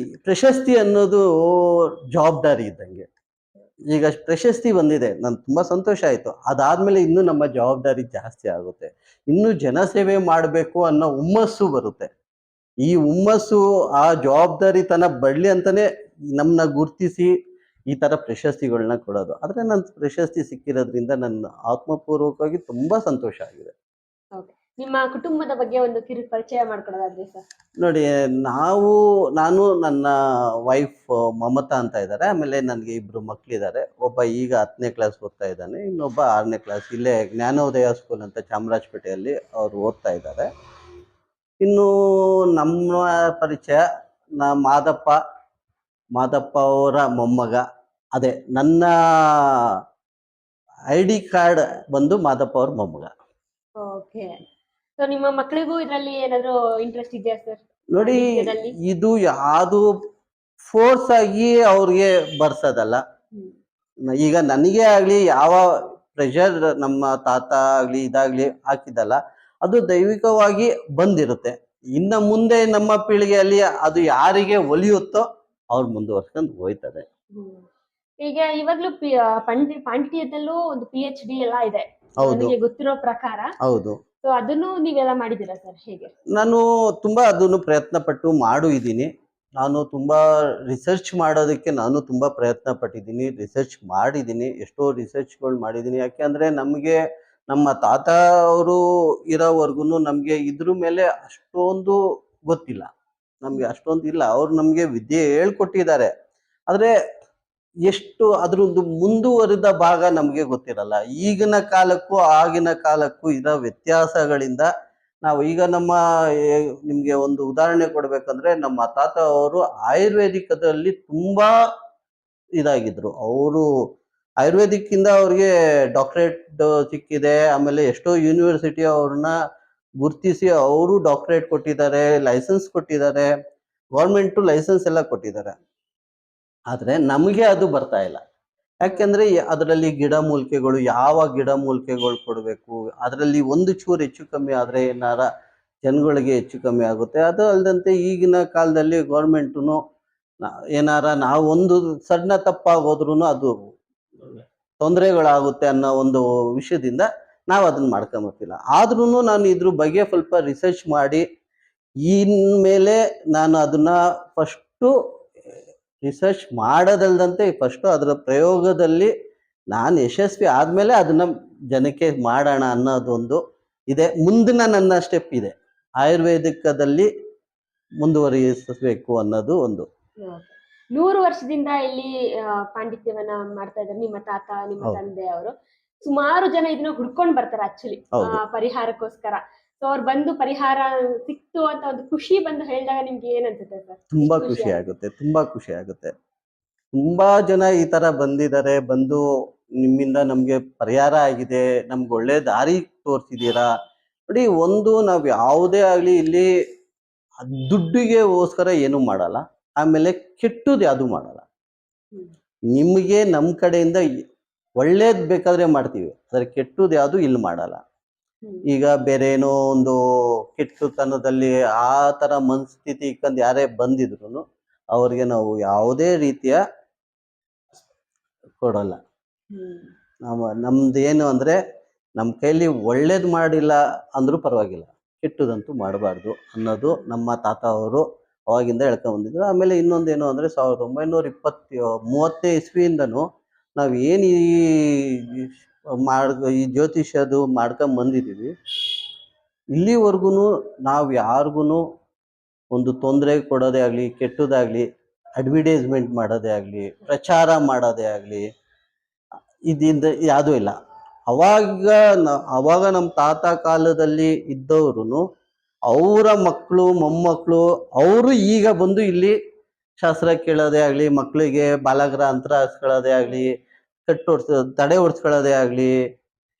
B: ಪ್ರಶಸ್ತಿ ಅನ್ನೋದು ಜವಾಬ್ದಾರಿ ಇದ್ದಂಗೆ. ಈಗ ಪ್ರಶಸ್ತಿ ಬಂದಿದೆ, ನನ್ ತುಂಬಾ ಸಂತೋಷ ಆಯ್ತು. ಅದಾದ್ಮೇಲೆ ಇನ್ನೂ ನಮ್ಮ ಜವಾಬ್ದಾರಿ ಜಾಸ್ತಿ ಆಗುತ್ತೆ. ಇನ್ನು ಜನಸೇವೆ ಮಾಡಬೇಕು ಅನ್ನೋ ಹುಮ್ಮಸ್ಸು ಬರುತ್ತೆ. ಈ ಹುಮ್ಮಸ್ಸು, ಆ ಜವಾಬ್ದಾರಿತನ ಬರ್ಲಿ ಅಂತಾನೆ ನಮ್ಮನ್ನ ಗುರ್ತಿಸಿ ಈ ತರ ಪ್ರಶಸ್ತಿಗಳನ್ನ ಕೊಡೋದು. ಆದ್ರೆ ನನ್ ಪ್ರಶಸ್ತಿ ಸಿಕ್ಕಿರೋದ್ರಿಂದ ನನ್ನ ಆತ್ಮಪೂರ್ವಕವಾಗಿ ತುಂಬಾ ಸಂತೋಷ ಆಗಿದೆ.
A: ಓಕೆ. ನಿಮ್ಮ ಕುಟುಂಬದ ಬಗ್ಗೆ ಒಂದು ಕಿರು ಪರಿಚಯ ಮಾಡ್ಕೊಡೋದಾದ್ರೆ ಸರ್?
B: ನೋಡಿ, ನಾನು ನನ್ನ ವೈಫ್ ಮಮತಾ ಅಂತ ಇದ್ದಾರೆ. ಆಮೇಲೆ ನನಗೆ ಇಬ್ರು ಮಕ್ಳಿದ್ದಾರೆ. ಒಬ್ಬ ಈಗ 10ನೇ ಕ್ಲಾಸ್ ಓದ್ತಾ ಇದ್ದಾನೆ, ಇನ್ನೊಬ್ಬ 6ನೇ ಕ್ಲಾಸ್. ಇಲ್ಲೇ ಜ್ಞಾನೋದಯ ಸ್ಕೂಲ್ ಅಂತ ಚಾಮರಾಜಪೇಟೆಯಲ್ಲಿ ಅವ್ರು ಓದ್ತಾ ಇದ್ದಾರೆ. ಇನ್ನು ನಮ್ಮ ಪರಿಚಯ, ಮಾದಪ್ಪ, ಮಾದಪ್ಪ ಅವರ ಮೊಮ್ಮಗ. ಅದೇ ನನ್ನ ID ಕಾರ್ಡ್ ಬಂದು ಮಾದಪ್ಪ ಅವ್ರ ಮೊಮ್ಮಗ.
A: ಓಕೆ. ಸೊ ನಿಮ್ಮ ಮಕ್ಕಳಿಗೂ ಇದ್ರಲ್ಲಿ ಏನಾದ್ರು ಇಂಟ್ರೆಸ್ಟ್ ಇದೆಯಾ ಸರ್?
B: ನೋಡಿ,
A: ನೃತ್ಯದಲ್ಲಿ?
B: ಇದು ಯಾವುದು ಫೋರ್ಸ್ ಆಗಿ ಅವ್ರಿಗೆ ಬರ್ಸೋದಲ್ಲ. ಈಗ ನನಗೆ ಆಗ್ಲಿ ಯಾವ ಪ್ರೆಷರ್ ನಮ್ಮ ತಾತ ಆಗ್ಲಿ ಇದಾಗ್ಲಿ ಹಾಕಿದಲ್ಲ, ಅದು ದೈವಿಕವಾಗಿ ಬಂದಿರುತ್ತೆ. ಇನ್ನ ಮುಂದೆ ನಮ್ಮ ಪೀಳಿಗೆಯಲ್ಲಿ ಅದು ಯಾರಿಗೆ ಒಲಿಯುತ್ತೋ ಅವ್ರು ಮುಂದುವರ್ಸ್ಕೊಂಡು ಹೋಯ್ತದೆ.
A: ಹ್ಮ್. ಈಗ ಇವಾಗ್ಲೂ ಪಾಂಡಿತ್ಯದಲ್ಲೂ ಒಂದು PhD ಎಲ್ಲ ಇದೆ
B: ಹೌದು,
A: ನನಗೆ ಗೊತ್ತಿರೋ ಪ್ರಕಾರ.
B: ಹೌದು.
A: ಸೊ ಅದನ್ನು ನೀವೆಲ್ಲ ಮಾಡಿದ್ದೀರಾ ಸರ್, ಹೇಗೆ?
B: ನಾನು ತುಂಬಾ ಅದನ್ನು ಪ್ರಯತ್ನ ಪಟ್ಟು ಇದ್ದೀನಿ. ನಾನು ತುಂಬಾ ರಿಸರ್ಚ್ ಮಾಡೋದಕ್ಕೆ ನಾನು ತುಂಬಾ ಪ್ರಯತ್ನ ಪಟ್ಟಿದ್ದೀನಿ, ರಿಸರ್ಚ್ ಮಾಡಿದ್ದೀನಿ, ಎಷ್ಟೋ ರಿಸರ್ಚ್ಗಳು ಮಾಡಿದ್ದೀನಿ. ಯಾಕೆ ಅಂದ್ರೆ ನಮಗೆ ನಮ್ಮ ತಾತ ಅವರು ಇರೋವರೆಗೂ ನಮಗೆ ಇದ್ರ ಮೇಲೆ ಅಷ್ಟೊಂದು ಗೊತ್ತಿಲ್ಲ. ನಮ್ಗೆ ಅಷ್ಟೊಂದು ಇಲ್ಲ. ಅವ್ರು ನಮ್ಗೆ ವಿದ್ಯೆ ಹೇಳ್ಕೊಟ್ಟಿದ್ದಾರೆ. ಆದ್ರೆ ಎಷ್ಟು ಅದ್ರದ್ದು ಮುಂದುವರಿದ ಭಾಗ ನಮ್ಗೆ ಗೊತ್ತಿರಲ್ಲ. ಈಗಿನ ಕಾಲಕ್ಕೂ ಆಗಿನ ಕಾಲಕ್ಕೂ ಇರೋ ವ್ಯತ್ಯಾಸಗಳಿಂದ ನಾವು ಈಗ ನಿಮ್ಗೆ ಒಂದು ಉದಾಹರಣೆ ಕೊಡ್ಬೇಕಂದ್ರೆ, ನಮ್ಮ ತಾತ ಅವರು ಆಯುರ್ವೇದಿಕದಲ್ಲಿ ತುಂಬಾ ಇದಾಗಿದ್ರು. ಅವರು ಆಯುರ್ವೇದಿಕ್ ಇಂದ ಅವ್ರಿಗೆ ಡಾಕ್ಟರೇಟ್ ಸಿಕ್ಕಿದೆ. ಆಮೇಲೆ ಎಷ್ಟೋ ಯೂನಿವರ್ಸಿಟಿ ಅವ್ರನ್ನ ಗುರ್ತಿಸಿ ಅವರು ಡಾಕ್ಟರೇಟ್ ಕೊಟ್ಟಿದ್ದಾರೆ, ಲೈಸೆನ್ಸ್ ಕೊಟ್ಟಿದ್ದಾರೆ, ಗೌರ್ಮೆಂಟ್ ಲೈಸೆನ್ಸ್ ಎಲ್ಲ ಕೊಟ್ಟಿದ್ದಾರೆ. ಆದ್ರೆ ನಮಗೆ ಅದು ಬರ್ತಾ ಇಲ್ಲ. ಯಾಕೆಂದ್ರೆ ಅದರಲ್ಲಿ ಗಿಡಮೂಲಿಕೆಗಳು, ಯಾವ ಗಿಡಮೂಲಿಕೆಗಳು ಕೊಡಬೇಕು, ಅದರಲ್ಲಿ ಒಂದು ಚೂರು ಹೆಚ್ಚು ಕಮ್ಮಿ ಆದ್ರೆ ಏನಾರ ಜನಗಳಿಗೆ ಹೆಚ್ಚು ಕಮ್ಮಿ ಆಗುತ್ತೆ. ಅದು ಅಲ್ಲದಂತೆ ಈಗಿನ ಕಾಲದಲ್ಲಿ ಗೌರ್ಮೆಂಟು ಏನಾರ ನಾವು ಒಂದು ಸಣ್ಣ ತಪ್ಪಾಗೋದ್ರೂ ಅದು ತೊಂದರೆಗಳಾಗುತ್ತೆ ಅನ್ನೋ ಒಂದು ವಿಷಯದಿಂದ ನಾವು ಅದನ್ನ ಮಾಡ್ಕೊಂಬರ್ತಿಲ್ಲ. ಆದ್ರೂ ನಾನು ಇದ್ರ ಬಗ್ಗೆ ಸ್ವಲ್ಪ ರಿಸರ್ಚ್ ಮಾಡಿ ಇನ್ಮೇಲೆ ನಾನು ಅದನ್ನ ಫಸ್ಟು ರಿಸರ್ಚ್ ಮಾಡೋದಲ್ದಂತೆ ಫಸ್ಟು ಅದರ ಪ್ರಯೋಗದಲ್ಲಿ ನಾನು ಯಶಸ್ವಿ ಆದಮೇಲೆ ಅದನ್ನ ಜನಕ್ಕೆ ಮಾಡೋಣ ಅನ್ನೋದೊಂದು ಇದೆ. ಮುಂದಿನ ನನ್ನ ಸ್ಟೆಪ್ ಇದೆ, ಆಯುರ್ವೇದಿಕದಲ್ಲಿ ಮುಂದುವರಿಸಬೇಕು ಅನ್ನೋದು ಒಂದು.
A: 100 ವರ್ಷದಿಂದ ಇಲ್ಲಿ ಪಾಂಡಿತ್ಯವನ್ನ ಮಾಡ್ತಾ ಇದ್ದಾರೆ ನಿಮ್ಮ ತಾತ, ನಿಮ್ಮ
B: ಹೌದು.
A: ತಂದೆ ಅವರು. ಸುಮಾರು ಜನ ಇದನ್ನ ಹುಡ್ಕೊಂಡ್ ಬರ್ತಾರೆ ಆಕ್ಚುಲಿ
B: ಹೌದು.
A: ಪರಿಹಾರಕ್ಕೋಸ್ಕರ. ಸೊ ಅವ್ರು ಬಂದು ಪರಿಹಾರ ಸಿಕ್ತು ಅಂತ ಒಂದು ಖುಷಿ ಬಂದು ಹೇಳಿದಾಗ ನಿಮ್ಗೆ ಏನ್ ಅನ್ಸುತ್ತೆ ಸರ್?
B: ತುಂಬಾ
A: ಎಷ್ಟು
B: ಖುಷಿ
A: ಖುಷಿ
B: ಆಗುತ್ತೆ, ತುಂಬಾ ಖುಷಿ ಆಗುತ್ತೆ. ತುಂಬಾ ಜನ ಈ ತರ ಬಂದಿದ್ದಾರೆ, ಬಂದು ನಿಮ್ಮಿಂದ ನಮ್ಗೆ ಪರಿಹಾರ ಆಗಿದೆ, ನಮ್ಗೆ ಒಳ್ಳೆ ದಾರಿ ತೋರಿಸಿದ್ದೀರಾ. ನೋಡಿ, ಒಂದು ನಾವ್ ಯಾವುದೇ ಆಗ್ಲಿ ಇಲ್ಲಿ ದುಡ್ಡಿಗೆಗೋಸ್ಕರ ಏನು ಮಾಡಲ್ಲ. ಆಮೇಲೆ ಕೆಟ್ಟದ್ದು ಯಾವುದು ಮಾಡಲ್ಲ.
A: ಹ್ಮ್.
B: ನಿಮ್ಗೆ ನಮ್ಮ ಕಡೆಯಿಂದ ಒಳ್ಳೇದ್ ಬೇಕಾದ್ರೆ ಮಾಡ್ತೀವಿ, ಆದ್ರೆ ಕೆಟ್ಟದ್ದು ಯಾವುದು ಇಲ್ಲಿ ಮಾಡಲ್ಲ.
A: ಹ್ಮ್.
B: ಈಗ ಬೇರೆ ಏನೋ ಒಂದು ಕೆಟ್ಟತನದಲ್ಲಿ ಆ ತರ ಮನಸ್ಥಿತಿ ಇಟ್ಕೊಂಡು ಯಾರೇ ಬಂದಿದ್ರು ಅವ್ರಿಗೆ ನಾವು ಯಾವುದೇ ರೀತಿಯ ಕೊಡಲ್ಲ.
A: ಹ್ಮ್.
B: ನಮ್ದೇನು ಅಂದ್ರೆ ನಮ್ಮ ಕೈಲಿ ಒಳ್ಳೇದ್ ಮಾಡಿಲ್ಲ ಅಂದ್ರೂ ಪರವಾಗಿಲ್ಲ, ಕೆಟ್ಟದಂತೂ ಮಾಡಬಾರ್ದು ಅನ್ನೋದು ನಮ್ಮ ತಾತ ಅವರು ಅವಾಗಿಂದ ಹೇಳ್ಕೊಂಡ್ ಬಂದಿದ್ರು. ಆಮೇಲೆ ಇನ್ನೊಂದೇನು ಅಂದ್ರೆ 1930ನೇ ಇಸ್ವಿಯಿಂದನೂ ನಾವು ಏನು ಈ ಜ್ಯೋತಿಷ್ಯದು ಮಾಡ್ಕೊಂಡ್ ಬಂದಿದ್ದೀವಿ, ಇಲ್ಲಿವರೆಗೂ ನಾವು ಯಾರಿಗೂ ಒಂದು ತೊಂದರೆ ಕೊಡೋದೇ ಆಗಲಿ, ಕೆಟ್ಟದಾಗಲಿ, ಅಡ್ವರ್ಟೈಸ್ಮೆಂಟ್ ಮಾಡೋದೇ ಆಗಲಿ, ಪ್ರಚಾರ ಮಾಡೋದೇ ಆಗಲಿ, ಇದರಿಂದ ಯಾವುದೂ ಇಲ್ಲ. ಅವಾಗ ನಮ್ಮ ತಾತ ಕಾಲದಲ್ಲಿ ಇದ್ದವ್ರು ಅವರ ಮಕ್ಕಳು ಮೊಮ್ಮಕ್ಕಳು ಅವರು ಈಗ ಬಂದು ಇಲ್ಲಿ ಶಾಸ್ತ್ರ ಕೇಳೋದೇ ಆಗಲಿ, ಮಕ್ಕಳಿಗೆ ಬಾಲಗ್ರಹ ಅಂತರ ಹಾಕ್ಸ್ಕೊಳ್ಳೋದೇ ಆಗಲಿ, ತಡೆ ಹೊಡ್ಸ್ಕೊಳ್ಳೋದೇ ಆಗಲಿ,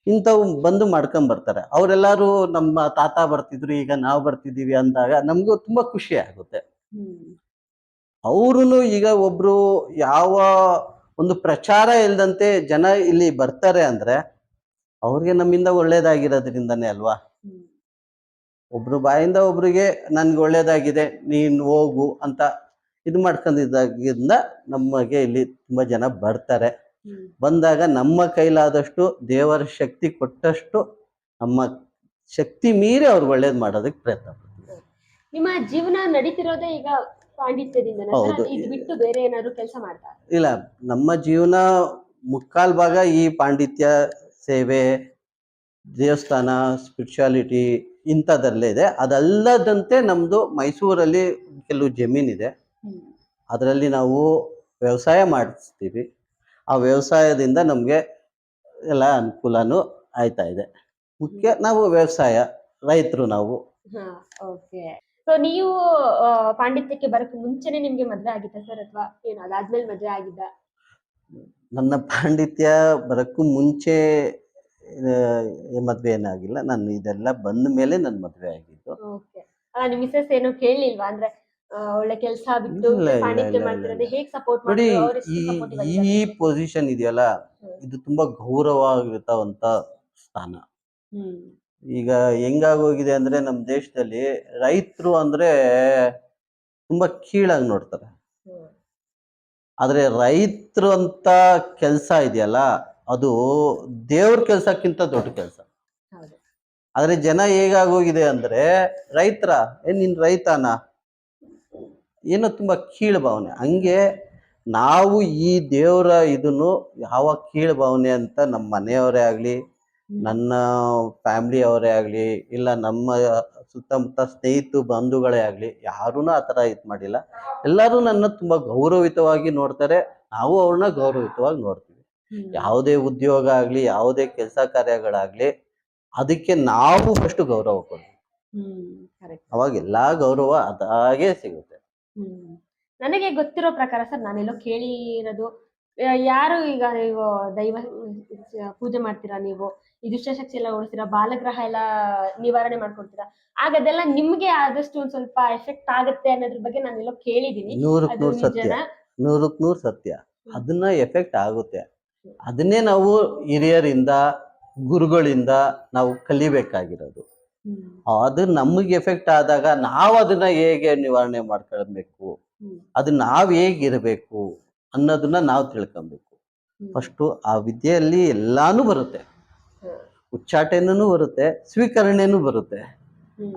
B: ಇಂಥವು ಬಂದು ಮಾಡ್ಕೊಂಬರ್ತಾರೆ. ಅವರೆಲ್ಲರೂ ನಮ್ಮ ತಾತ ಬರ್ತಿದ್ರು, ಈಗ ನಾವು ಬರ್ತಿದ್ದೀವಿ ಅಂದಾಗ ನಮಗೂ ತುಂಬ ಖುಷಿ ಆಗುತ್ತೆ.
A: ಹ್ಮ್.
B: ಅವ್ರೂ ಈಗ ಒಬ್ರು ಯಾವ ಒಂದು ಪ್ರಚಾರ ಇಲ್ದಂತೆ ಜನ ಇಲ್ಲಿ ಬರ್ತಾರೆ ಅಂದ್ರೆ ಅವ್ರಿಗೆ ನಮ್ಮಿಂದ ಒಳ್ಳೇದಾಗಿರೋದ್ರಿಂದನೇ ಅಲ್ವಾ.
A: ಹ್ಮ್.
B: ಒಬ್ರು ಬಾಯಿಂದ ಒಬ್ರಿಗೆ ನನ್ಗೆ ಒಳ್ಳೇದಾಗಿದೆ ನೀನು ಹೋಗು ಅಂತ ಇದು ಮಾಡ್ಕೊಂಡಿದ್ದಾಗಿಂದ ನಮಗೆ ಇಲ್ಲಿ ತುಂಬಾ ಜನ ಬರ್ತಾರೆ. ಬಂದಾಗ ನಮ್ಮ ಕೈಲಾದಷ್ಟು ದೇವರ ಶಕ್ತಿ ಕೊಟ್ಟಷ್ಟು ನಮ್ಮ ಶಕ್ತಿ ಮೀರಿ ಅವ್ರಿಗೆ ಒಳ್ಳೇದು ಮಾಡೋದಕ್ಕೆ ಪ್ರಯತ್ನ ಪಡ್ತೀವಿ.
A: ನಿಮ್ಮ ಜೀವನ ನಡೀತಿರೋದೇ ಈಗ ಪಾಂಡಿತ್ಯದಿಂದ,
B: ಹೌದು.
A: ಇದು ಬಿಟ್ಟು ಬೇರೆ ಏನಾದ್ರು ಕೆಲಸ ಮಾಡ್ತಾ?
B: ಇಲ್ಲ, ನಮ್ಮ ಜೀವನ ಮುಕ್ಕಾಲ್ ಭಾಗ ಈ ಪಾಂಡಿತ್ಯ, ಸೇವೆ, ದೇವಸ್ಥಾನ, ಸ್ಪಿರಿಚುಯಾಲಿಟಿ ಇಂಥದ್ರಲ್ಲೇ ಇದೆ. ಅದಲ್ಲದಂತೆ ನಮ್ದು ಮೈಸೂರಲ್ಲಿ ಕೆಲವು ಜಮೀನಿದೆ, ಅದರಲ್ಲಿ ನಾವು ವ್ಯವಸಾಯ ಮಾಡಿಸ್ತೀವಿ. ಆ ವ್ಯವಸಾಯದಿಂದ ನಮಗೆ ಎಲ್ಲ ಅನುಕೂಲನೂ ಆಯ್ತಾ ಇದೆ. ಮುಖ್ಯ ನಾವು ವ್ಯವಸಾಯ ರೈತರು ನಾವು.
A: ಓಕೆ. ಸೊ ನೀವು ಪಾಂಡಿತ್ಯಕ್ಕೆ ಬರಕ್ಕೆ ಮುಂಚೆನೆ ನಿಮ್ಗೆ ಮದ್ವೆ ಆಗಿತ್ತಾ ಸರ್, ಅಥವಾ ಏನು ಅದಾದ್ಮೇಲೆ ಮದ್ವೆ ಆಗಿದ್ದ?
B: ನನ್ನ ಪಾಂಡಿತ್ಯ ಬರಕ್ಕೂ ಮುಂಚೆ ಮದ್ವೆ ಏನಾಗಿಲ್ಲ. ನಾನು ಇದೆಲ್ಲ ಬಂದ ಮೇಲೆ ನನ್ನ ಮದ್ವೆ ಆಗಿದ್ದು.
A: ಓಕೆ. ನಿಮ್ ಮಿಸಸ್ ಏನು ಕೇಳಲಿಲ್ವಾ? ಅಂದ್ರೆ ಒಳ್ಳೆ ಕೆಲಸ ಬಿಟ್ಟು ಪಾಂಡಿತ್ಯ ಮಾಡ್ತಿರೋದು ಹೇಗೆ ಸಪೋರ್ಟ್
B: ನೋಡಿ,
A: ಮಾಡಿದ್ರು?
B: ಈ ಪೊಸಿಷನ್ ಇದೆಯಲ್ಲ, ಇದು ತುಂಬಾ ಗೌರವವಾಗಿರುತ್ತವಂತ ಸ್ಥಾನ. ಈಗ ಹೆಂಗಾಗೋಗಿದೆ ಅಂದ್ರೆ ನಮ್ಮ ದೇಶದಲ್ಲಿ ರೈತರು ಅಂದ್ರೆ ತುಂಬಾ ಕೀಳಾಗಿ ನೋಡ್ತಾರೆ. ಆದ್ರೆ ರೈತರು ಅಂತ ಕೆಲಸ ಇದೆಯಲ್ಲ, ಅದು ದೇವ್ರ ಕೆಲ್ಸಕ್ಕಿಂತ ದೊಡ್ಡ ಕೆಲಸ. ಆದ್ರೆ ಜನ ಹೇಗಾಗೋಗಿದೆ ಅಂದ್ರೆ ರೈತರ ನೀನ್ ರೈತನ ಏನೋ ತುಂಬಾ ಕೀಳು ಭಾವನೆ. ಹಂಗೆ ನಾವು ಈ ದೇವರ ಇದನ್ನು ಯಾವ ಕೀಳು ಭಾವನೆ ಅಂತ ನಮ್ಮ ಮನೆಯವರೇ ಆಗ್ಲಿ, ನನ್ನ ಫ್ಯಾಮಿಲಿ ಅವರೇ ಆಗ್ಲಿ, ಇಲ್ಲ ನಮ್ಮ ಸುತ್ತಮುತ್ತ ಸ್ನೇಹಿತ ಬಂಧುಗಳೇ ಆಗ್ಲಿ, ಯಾರೂ ಆ ಥರ ಇದು ಮಾಡಿಲ್ಲ. ಎಲ್ಲರೂ ನನ್ನ ತುಂಬಾ ಗೌರವಿತವಾಗಿ ನೋಡ್ತಾರೆ, ನಾವು ಅವ್ರನ್ನ ಗೌರವಿತವಾಗಿ ನೋಡ್ತೀವಿ. ಯಾವುದೇ ಉದ್ಯೋಗ ಆಗ್ಲಿ, ಯಾವುದೇ ಕೆಲಸ ಕಾರ್ಯಗಳಾಗ್ಲಿ, ಅದಕ್ಕೆ ನಾವು ಫಸ್ಟ್ ಗೌರವ ಕೊಡ್ತೀವಿ. ಅವಾಗ ಎಲ್ಲಾ ಗೌರವ ಅದಾಗೆ ಸಿಗುತ್ತೆ.
A: ನನಗೆ ಗೊತ್ತಿರೋ ಪ್ರಕಾರ ಸರ್, ನಾನೆಲ್ಲೋ ಕೇಳಿರೋದು, ಯಾರು ಈಗ ನೀವು ದೈವ ಪೂಜೆ ಮಾಡ್ತೀರಾ, ನೀವು ಈ ದುಷ್ಟಶಕ್ತಿ ಎಲ್ಲ ಓಡಿಸ್ತೀರಾ, ಬಾಲಗ್ರಹ ಎಲ್ಲ ನಿವಾರಣೆ ಮಾಡ್ಕೊಡ್ತೀರಾ, ಆಗ ಅದೆಲ್ಲ ನಿಮ್ಗೆ ಆದಷ್ಟು ಒಂದ್ ಸ್ವಲ್ಪ ಎಫೆಕ್ಟ್ ಆಗುತ್ತೆ ಅನ್ನೋದ್ರ ಬಗ್ಗೆ ನಾನೆಲ್ಲೋ ಕೇಳಿದೀನಿ.
B: 100% ಸತ್ಯ, 100% ಸತ್ಯ. ಅದನ್ನ ಎಫೆಕ್ಟ್ ಆಗುತ್ತೆ. ಅದನ್ನೇ ನಾವು ಹಿರಿಯರಿಂದ, ಗುರುಗಳಿಂದ ನಾವು ಕಲಿಬೇಕಾಗಿರೋದು. ಅದು ನಮಗೆ ಎಫೆಕ್ಟ್ ಆದಾಗ ನಾವು ಅದನ್ನ ಹೇಗೆ ನಿವಾರಣೆ ಮಾಡ್ಕೊಳ್ಬೇಕು, ಅದು ನಾವ್ ಹೇಗಿರ್ಬೇಕು ಅನ್ನೋದನ್ನ ನಾವು ತಿಳ್ಕೊಬೇಕು. ಫಸ್ಟು ಆ ವಿದ್ಯೆಯಲ್ಲಿ ಎಲ್ಲಾನು ಬರುತ್ತೆ, ಉಚ್ಚಾಟನೂ ಬರುತ್ತೆ, ಸ್ವೀಕರಣೆನೂ ಬರುತ್ತೆ.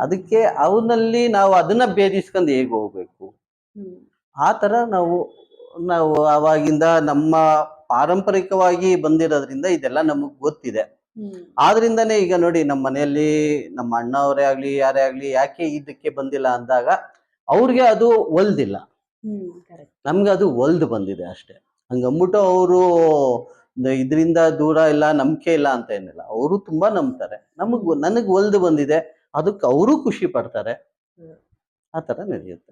B: ಅದಕ್ಕೆ ಅವನಲ್ಲಿ ನಾವು ಅದನ್ನ ಭೇದಿಸ್ಕೊಂಡು ಹೇಗೆ ಹೋಗ್ಬೇಕು, ಆ ಥರ ನಾವು ಅವಾಗಿಂದ ನಮ್ಮ ಪಾರಂಪರಿಕವಾಗಿ ಬಂದಿರೋದ್ರಿಂದ ಇದೆಲ್ಲ ನಮಗ್ ಗೊತ್ತಿದೆ. ಆದ್ರಿಂದಾನೇ ಈಗ ನೋಡಿ, ನಮ್ಮ ಮನೆಯಲ್ಲಿ ನಮ್ಮ ಅಣ್ಣವರೇ ಆಗ್ಲಿ, ಯಾರೇ ಆಗ್ಲಿ, ಯಾಕೆ ಇದಕ್ಕೆ ಬಂದಿಲ್ಲ ಅಂದಾಗ ಅವ್ರಿಗೆ ಅದು ಒಲ್ದಿಲ್ಲ, ನಮ್ಗೆ ಅದು ಒಲ್ದು ಬಂದಿದೆ ಅಷ್ಟೇ. ಹಂಗಂದ್ಬಿಟ್ಟು ಅವರು ಇದರಿಂದ ದೂರ ಇಲ್ಲ, ನಂಬಿಕೆ ಇಲ್ಲ ಅಂತ ಏನಿಲ್ಲ. ಅವರು ತುಂಬಾ ನಂಬ್ತಾರೆ. ನನಗ್ ಒಲ್ದು ಬಂದಿದೆ, ಅದಕ್ಕೆ ಅವರು ಖುಷಿ ಪಡ್ತಾರೆ. ಆ ತರ ನಡೆಯುತ್ತೆ.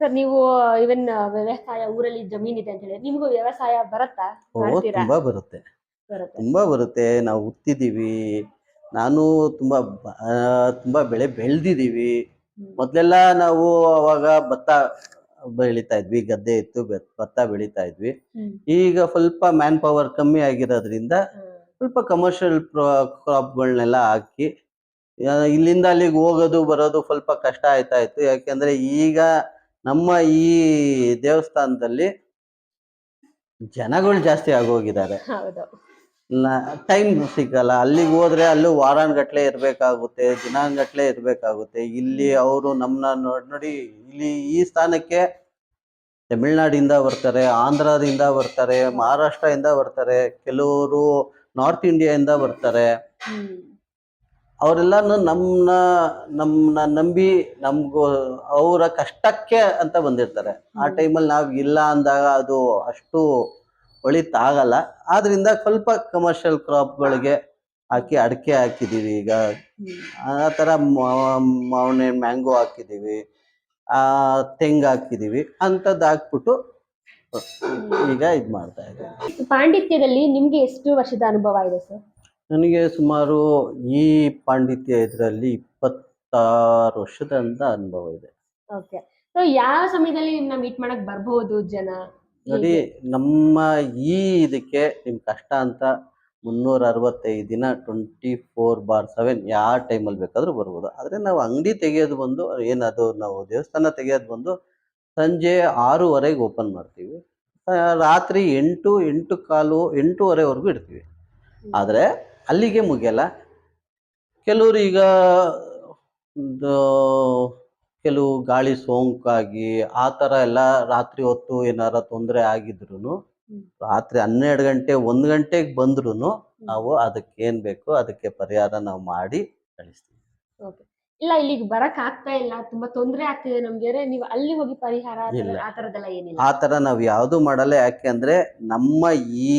A: ಸರ್, ನೀವು ಇವನ್ ವ್ಯವಸಾಯ, ಊರಲ್ಲಿ ಜಮೀನ್ ಇದೆ ಅಂತ ಹೇಳಿ, ನಿಮ್ಗೂ ವ್ಯವಸಾಯ ಬರತ್ತಾ?
B: ತುಂಬಾ ಬರುತ್ತೆ, ತುಂಬಾ ಬರುತ್ತೆ. ನಾವು ಹುಟ್ಟಿದೀವಿ, ನಾನು ತುಂಬಾ ಬೆಳೆ ಬೆಳೆದಿದ್ದೀವಿ. ಮೊದ್ಲೆಲ್ಲ ನಾವು ಅವಾಗ ಭತ್ತ ಬೆಳಿತಾ ಇದ್ವಿ, ಗದ್ದೆ ಇತ್ತು, ಭತ್ತ ಬೆಳಿತಾ ಇದ್ವಿ. ಈಗ ಸ್ವಲ್ಪ ಮ್ಯಾನ್ ಪವರ್ ಕಮ್ಮಿ ಆಗಿರೋದ್ರಿಂದ ಸ್ವಲ್ಪ ಕಮರ್ಷಿಯಲ್ ಕ್ರಾಪ್ಗಳನ್ನೆಲ್ಲ ಹಾಕಿ ಇಲ್ಲಿಂದ ಅಲ್ಲಿಗೆ ಹೋಗೋದು ಬರೋದು ಸ್ವಲ್ಪ ಕಷ್ಟ ಆಯ್ತಾ ಇತ್ತು. ಯಾಕೆಂದ್ರೆ ಈಗ ನಮ್ಮ ಈ ದೇವಸ್ಥಾನದಲ್ಲಿ ಜನಗಳು ಜಾಸ್ತಿ ಆಗೋಗಿದ್ದಾರೆ, ಟೈಮ್ ಸಿಗಲ್ಲ. ಅಲ್ಲಿಗೆ ಹೋದ್ರೆ ಅಲ್ಲೂ ವಾರಾನ್ಗಟ್ಲೆ ಇರ್ಬೇಕಾಗುತ್ತೆ, ದಿನಾನ್ಗಟ್ಲೆ ಇರ್ಬೇಕಾಗುತ್ತೆ. ಇಲ್ಲಿ ಅವರು ನಮ್ಮನ್ನ ನೋಡಿ, ಇಲ್ಲಿ ಈ ಸ್ಥಾನಕ್ಕೆ ತಮಿಳ್ನಾಡಿಂದ ಬರ್ತಾರೆ, ಆಂಧ್ರದಿಂದ ಬರ್ತಾರೆ, ಮಹಾರಾಷ್ಟ್ರದಿಂದ ಬರ್ತಾರೆ, ಕೆಲವರು ನಾರ್ತ್ ಇಂಡಿಯಾದಿಂದ ಬರ್ತಾರೆ. ಅವರೆಲ್ಲ ನಮ್ಮನ್ನ ನಂಬಿ ನಮ್ಗೂ ಅವರ ಕಷ್ಟಕ್ಕೆ ಅಂತ ಬಂದಿರ್ತಾರೆ. ಆ ಟೈಮಲ್ಲಿ ನಾವ್ ಇಲ್ಲ ಅಂದಾಗ ಅದು ಅಷ್ಟು ಒಳಿತಾಗಲ್ಲ. ಆದ್ರಿಂದ ಸ್ವಲ್ಪ ಕಮರ್ಷಿಯಲ್ ಕ್ರಾಪ್ಗಳಿಗೆ ಹಾಕಿ, ಅಡಿಕೆ ಹಾಕಿದೀವಿ ಈಗ, ಆ ಥರ ಮಾವಿನ ಮ್ಯಾಂಗೋ ಹಾಕಿದೀವಿ, ತೆಂಗು ಹಾಕಿದೀವಿ, ಅಂಥದ್ದು ಹಾಕ್ಬಿಟ್ಟು ಈಗ ಇದು ಮಾಡ್ತಾ ಇದ್ದೀವಿ.
A: ಪಾಂಡಿತ್ಯದಲ್ಲಿ ನಿಮ್ಗೆ ಎಷ್ಟು ವರ್ಷದ ಅನುಭವ ಇದೆ ಸರ್?
B: ನನಗೆ ಸುಮಾರು ಈ ಪಾಂಡಿತ್ಯ ಇದರಲ್ಲಿ 26 ವರ್ಷದಿಂದ ಅನುಭವ ಇದೆ.
A: ಓಕೆ. ಸೊ ಯಾವ ಸಮಯದಲ್ಲಿ ನಿಮ್ಮನ್ನ ಮೀಟ್ ಮಾಡಕ್ ಬರ್ಬೋದು ಜನ?
B: ನೋಡಿ, ನಮ್ಮ ಈ ಇದಕ್ಕೆ ನಿಮ್ ಕಷ್ಟ ಅಂತ 365 ದಿನ 24/7 ಯಾವ ಟೈಮಲ್ಲಿ ಬೇಕಾದರೂ ಬರ್ಬೋದು. ಆದರೆ ನಾವು ಅಂಗಡಿ ತೆಗೆಯೋದು ಬಂದು ಏನದು ನಾವು ದೇವಸ್ಥಾನ ತೆಗೆಯೋದು ಬಂದು ಸಂಜೆ 6:30ಗೆ ಓಪನ್ ಮಾಡ್ತೀವಿ. ರಾತ್ರಿ 8, 8:15, 8:30ವರೆಗೂ ಇಡ್ತೀವಿ. ಆದರೆ ಅಲ್ಲಿಗೆ ಮುಗಿಯಲ್ಲ. ಕೆಲವರು ಈಗ ಕೆಲವು ಗಾಳಿ ಸೋಂಕಾಗಿ ಆ ಥರ ಎಲ್ಲ ರಾತ್ರಿ ಹೊತ್ತು ಏನಾರ ತೊಂದರೆ ಆಗಿದ್ರು ರಾತ್ರಿ 12 ಗಂಟೆ 1 ಗಂಟೆಗೆ ಬಂದ್ರು ನಾವು ಅದಕ್ಕೆ ಏನ್ ಬೇಕು ಅದಕ್ಕೆ ಪರಿಹಾರ ನಾವು ಮಾಡಿ ಕಳಿಸ್ತೀವಿ.
A: ಇಲ್ಲ ಇಲ್ಲಿಗೆ ಬರಕ್ ಆಗ್ತಾ ಇಲ್ಲ, ತುಂಬಾ ತೊಂದರೆ ಆಗ್ತಿದೆ ನಮ್ಗೆ, ನೀವು ಅಲ್ಲಿ ಹೋಗಿ ಪರಿಹಾರ ಆ ತರದೆಲ್ಲ ಏನಿಲ್ಲ?
B: ಆ ತರ ನಾವ್ ಯಾವ್ದು ಮಾಡಲ್ಲ. ಯಾಕೆ ಅಂದ್ರೆ ನಮ್ಮ ಈ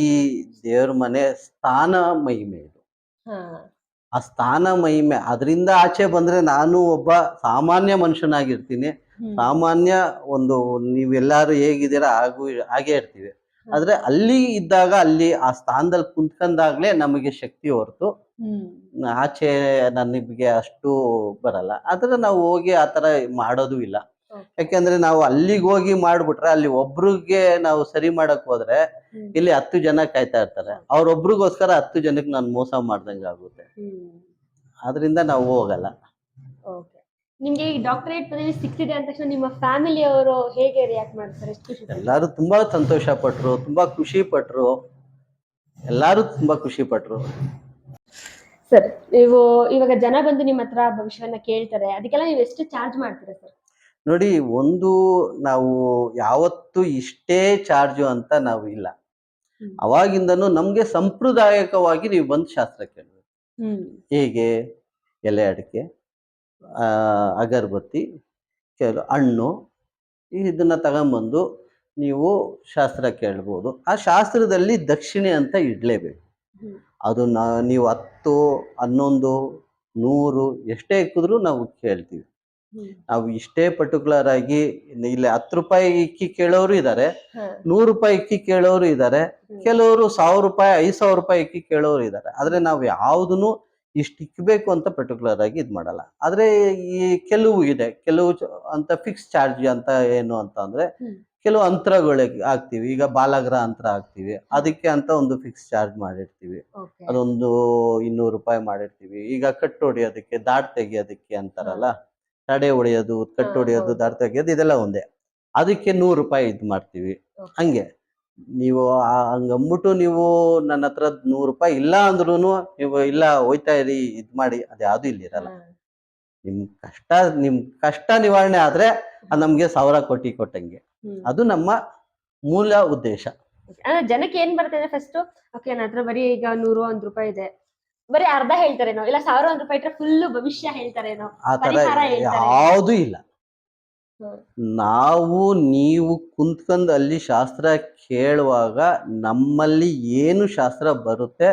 B: ದೇವ್ರ ಮನೆ ಸ್ಥಾನ ಮಹಿಮೆ ಇದು. ಆ ಸ್ಥಾನ ಮಹಿಮೆ ಅದರಿಂದ ಆಚೆ ಬಂದ್ರೆ ನಾನು ಒಬ್ಬ ಸಾಮಾನ್ಯ ಮನುಷ್ಯನಾಗಿರ್ತೀನಿ. ಸಾಮಾನ್ಯ ಒಂದು ನೀವೆಲ್ಲಾರು ಹೇಗಿದ್ದೀರಾ ಹಾಗೆ ಇರ್ತೀವಿ. ಆದ್ರೆ ಅಲ್ಲಿ ಇದ್ದಾಗ ಅಲ್ಲಿ ಆ ಸ್ಥಾನದಲ್ಲಿ ಕುಂತ್ಕೊಂಡಾಗ್ಲೇ ನಮಗೆ ಶಕ್ತಿ ಹೊರತು ಆಚೆ ನನಗೆ ಅಷ್ಟು ಬರಲ್ಲ. ಆದ್ರೆ ನಾವು ಹೋಗಿ ಆತರ ಮಾಡೋದು ಇಲ್ಲ. ಯಾಕೆಂದ್ರೆ ನಾವು ಅಲ್ಲಿಗೆ ಹೋಗಿ ಮಾಡ್ಬಿಟ್ರೆ ಅಲ್ಲಿ ಒಬ್ರಿಗೆ ನಾವು ಸರಿ ಮಾಡಕ್ ಹೋದ್ರೆ ಇಲ್ಲಿ 10 ಜನ ಕಾಯ್ತಾ ಇರ್ತಾರೆ. ಅವ್ರೊಬ್ರಿಗೋಸ್ಕರ 10 ಜನಕ್ಕೆ ನಾನು ಮೋಸ ಮಾಡ್ದಂಗೆ ಆಗುತ್ತೆ. ಆದ್ರಿಂದ ನಾವು ಹೋಗಲ್ಲ.
A: ನಿಮ್ಗೆ ಈ ಡಾಕ್ಟರೇಟ್ ಪದವಿ ಸಿಕ್ಕಿದೆ ಅಂದ ತಕ್ಷಣ ನಿಮ್ಮ ಫ್ಯಾಮಿಲಿಯವರು ಹೇಗೆ ರಿಯಾಕ್ಟ್ ಮಾಡ್ತಾರೆ?
B: ಎಲ್ಲರೂ ತುಂಬಾ ಸಂತೋಷ ಪಟ್ರು, ತುಂಬಾ ಖುಷಿ ಪಟ್ರು, ಎಲ್ಲರೂ ತುಂಬಾ ಖುಷಿ ಪಟ್ರು.
A: ಸರ್, ನೀವು ಇವಾಗ ಜನ ಬಂದು ನಿಮ್ಮ ಹತ್ರ ಭವಿಷ್ಯವನ್ನ ಕೇಳ್ತಾರೆ, ಅದಕ್ಕೆಲ್ಲ ನೀವು ಎಷ್ಟು ಚಾರ್ಜ್ ಮಾಡ್ತೀರಾ ಸರ್?
B: ನೋಡಿ, ಒಂದು ನಾವು ಯಾವತ್ತು ಇಷ್ಟೇ ಚಾರ್ಜು ಅಂತ ನಾವು ಇಲ್ಲ. ಅವಾಗಿಂದನೂ ನಮ್ಗೆ ಸಂಪ್ರದಾಯಕವಾಗಿ ನೀವು ಬಂದು ಶಾಸ್ತ್ರ ಕೇಳಬೇಕು. ಹೇಗೆ ಎಲೆ ಅಡಿಕೆ, ಅಗರಬತ್ತಿ, ಹಣ್ಣು ಇದನ್ನ ತಗೊಂಬಂದು ನೀವು ಶಾಸ್ತ್ರ ಕೇಳ್ಬೋದು. ಆ ಶಾಸ್ತ್ರದಲ್ಲಿ ದಕ್ಷಿಣೆ ಅಂತ ಇಡ್ಲೇಬೇಕು. ಅದು ನೀವು 10, 11, 100 ಎಷ್ಟೇ ಇಕ್ಕಿದ್ರು ನಾವು ಕೇಳ್ತೀವಿ. ನಾವು ಇಷ್ಟೇ ಪರ್ಟಿಕ್ಯುಲರ್ ಆಗಿ ಇಲ್ಲಿ 10 ರೂಪಾಯಿ ಇಕ್ಕಿ ಕೇಳೋರು ಇದ್ದಾರೆ, 100 ರೂಪಾಯಿ ಇಕ್ಕಿ ಕೇಳೋರು ಇದ್ದಾರೆ, ಕೆಲವರು 1000 ರೂಪಾಯಿ 5000 ರೂಪಾಯಿ ಇಕ್ಕಿ ಕೇಳೋರು ಇದ್ದಾರೆ. ಆದ್ರೆ ನಾವು ಯಾವುದನ್ನು ಇಷ್ಟು ಇಕ್ಬೇಕು ಅಂತ ಪರ್ಟಿಕ್ಯುಲರ್ ಆಗಿ ಇದು ಮಾಡಲ್ಲ. ಆದ್ರೆ ಈ ಕೆಲವು ಇದೆ, ಕೆಲವು ಅಂತ ಫಿಕ್ಸ್ ಚಾರ್ಜ್ ಅಂತ ಏನು ಅಂತ ಅಂದ್ರೆ ಕೆಲವು ಅಂತರಗಳಿಗೆ ಹಾಕ್ತಿವಿ. ಈಗ ಬಾಲಗ್ರಹ ಅಂತರ ಹಾಕ್ತಿವಿ, ಅದಕ್ಕೆ ಅಂತ ಒಂದು ಫಿಕ್ಸ್ ಚಾರ್ಜ್ ಮಾಡಿರ್ತೀವಿ. ಅದೊಂದು 200 ರೂಪಾಯಿ ಮಾಡಿರ್ತೀವಿ. ಈಗ ಕಟ್ಟು ಹೊಡಿಯೋದಕ್ಕೆ, ದಾಟ್ ತೆಗಿಯೋದಕ್ಕೆ ಅಂತಾರಲ್ಲ, ತಡೆ ಹೊಡೆಯೋದು, ಕಟ್ಟು ಹೊಡೆಯೋದು, ದಾಟ್ ತೆಗಿಯೋದು ಇದೆಲ್ಲ ಒಂದೇ. ಅದಕ್ಕೆ 100 ರೂಪಾಯಿ ಇದು ಮಾಡ್ತೀವಿ. ಹಂಗೆ ನೀವು ಹಂಗಂದ್ಬಿಟ್ಟು ನೀವು ನನ್ನ ಹತ್ರ 100 ರೂಪಾಯಿ ಇಲ್ಲ ಅಂದ್ರೂ ನೀವು ಇಲ್ಲ ಹೋಯ್ತಾ ಇರಿ ಇದ್ ಮಾಡಿ, ಅದ್ಯಾವುದು ಇಲ್ಲಿರಲ್ಲ. ನಿಮ್ ಕಷ್ಟ ನಿವಾರಣೆ ಆದ್ರೆ ನಮ್ಗೆ 1000 ಕೋಟಿ ಕೊಟ್ಟಂಗೆ. ಅದು ನಮ್ಮ ಮೂಲ ಉದ್ದೇಶ.
A: ಜನಕ್ಕೆ ಏನ್ ಬರ್ತದೆ ಫಸ್ಟ್, ಓಕೆ ನನ್ನ ಹತ್ರ ಬರೀ ಈಗ 100 ರೂಪಾಯಿ ಇದೆ, ಬರೀ ಅರ್ಧ ಹೇಳ್ತಾರೇನೋ, ಇಲ್ಲ 1000 ರೂಪಾಯಿ ಇಟ್ರೆ ಫುಲ್ ಭವಿಷ್ಯ ಹೇಳ್ತಾರೇನೋ,
B: ಆ ತರ ಯಾವುದು ಇಲ್ಲ. ನೀವು ಕುಂತ್ಕೊಂಡು ಅಲ್ಲಿ ಶಾಸ್ತ್ರ ಕೇಳುವಾಗ ನಮ್ಮಲ್ಲಿ ಏನು ಶಾಸ್ತ್ರ ಬರುತ್ತೆ,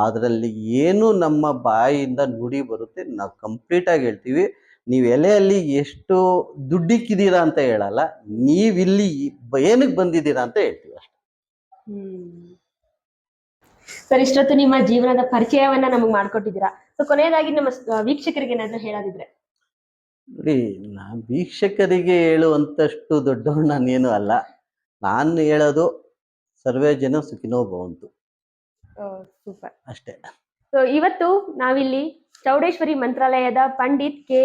B: ಅದರಲ್ಲಿ ಏನು ನಮ್ಮ ಬಾಯಿಯಿಂದ ನುಡಿ ಬರುತ್ತೆ ನಾವು ಕಂಪ್ಲೀಟ್ ಆಗಿ ಹೇಳ್ತೀವಿ. ನೀವು ಎಲೆಯಲ್ಲಿ ಎಷ್ಟು ದುಡ್ಡಿಕ್ಕಿದ್ದೀರಾ ಅಂತ ಹೇಳಲ್ಲ, ನೀವಿಲ್ಲಿ ಏನಕ್ಕೆ ಬಂದಿದ್ದೀರಾ ಅಂತ ಹೇಳ್ತೀವಿ ಅಷ್ಟೇ.
A: ಸರ್, ಇಷ್ಟೊತ್ತು ನಿಮ್ಮ ಜೀವನದ ಪರಿಚಯವನ್ನ ನಮಗೆ ಮಾಡ್ಕೊಟ್ಟಿದ್ದೀರಾ. ಸೊ ಕೊನೆಯದಾಗಿ ನಮ್ಮ ವೀಕ್ಷಕರಿಗೆ ಏನಾದ್ರೂ ಹೇಳೋದಿದ್ರೆ?
B: ನೋಡಿ, ನಾನು ವೀಕ್ಷಕರಿಗೆ ಹೇಳುವಂತಷ್ಟು ದೊಡ್ಡವನು ನಾನೇನು ಅಲ್ಲ. ನಾನು ಹೇಳೋದು ಸರ್ವೇ ಜನ ಸುಖಿನೋ ಭವಂತು
A: ಸೂಪರ್
B: ಅಷ್ಟೇ.
A: ಸೊ ಇವತ್ತು ನಾವಿಲ್ಲಿ ಚೌಡೇಶ್ವರಿ ಮಂತ್ರಾಲಯದ ಪಂಡಿತ್ ಕೆ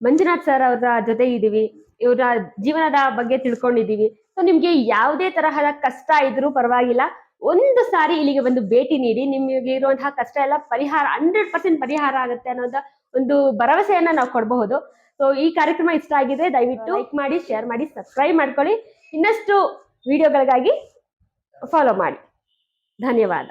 A: ಮಂಜುನಾಥ್ ಸರ್ ಅವರ ಜೊತೆ ಇದ್ದೀವಿ. ಇವರ ಜೀವನದ ಬಗ್ಗೆ ತಿಳ್ಕೊಂಡಿದ್ದೀವಿ. ಸೊ ನಿಮ್ಗೆ ಯಾವುದೇ ತರಹದ ಕಷ್ಟ ಇದ್ರೂ ಪರವಾಗಿಲ್ಲ, ಒಂದು ಸಾರಿ ಇಲ್ಲಿಗೆ ಬಂದು ಭೇಟಿ ನೀಡಿ, ನಿಮಗೆ ಇರುವಂತಹ ಕಷ್ಟ ಎಲ್ಲ ಪರಿಹಾರ 100% ಪರಿಹಾರ ಆಗುತ್ತೆ ಅನ್ನೋದ ಒಂದು ಭರವಸೆಯನ್ನ ನಾವು ಕೊಡಬಹುದು. ಸೊ ಈ ಕಾರ್ಯಕ್ರಮ ಇಷ್ಟ ಆಗಿದ್ರೆ ದಯವಿಟ್ಟು ಲೈಕ್ ಮಾಡಿ, ಶೇರ್ ಮಾಡಿ, ಸಬ್ಸ್ಕ್ರೈಬ್ ಮಾಡ್ಕೊಳ್ಳಿ. ಇನ್ನಷ್ಟು ವಿಡಿಯೋಗಳಿಗಾಗಿ ಫಾಲೋ ಮಾಡಿ. ಧನ್ಯವಾದ.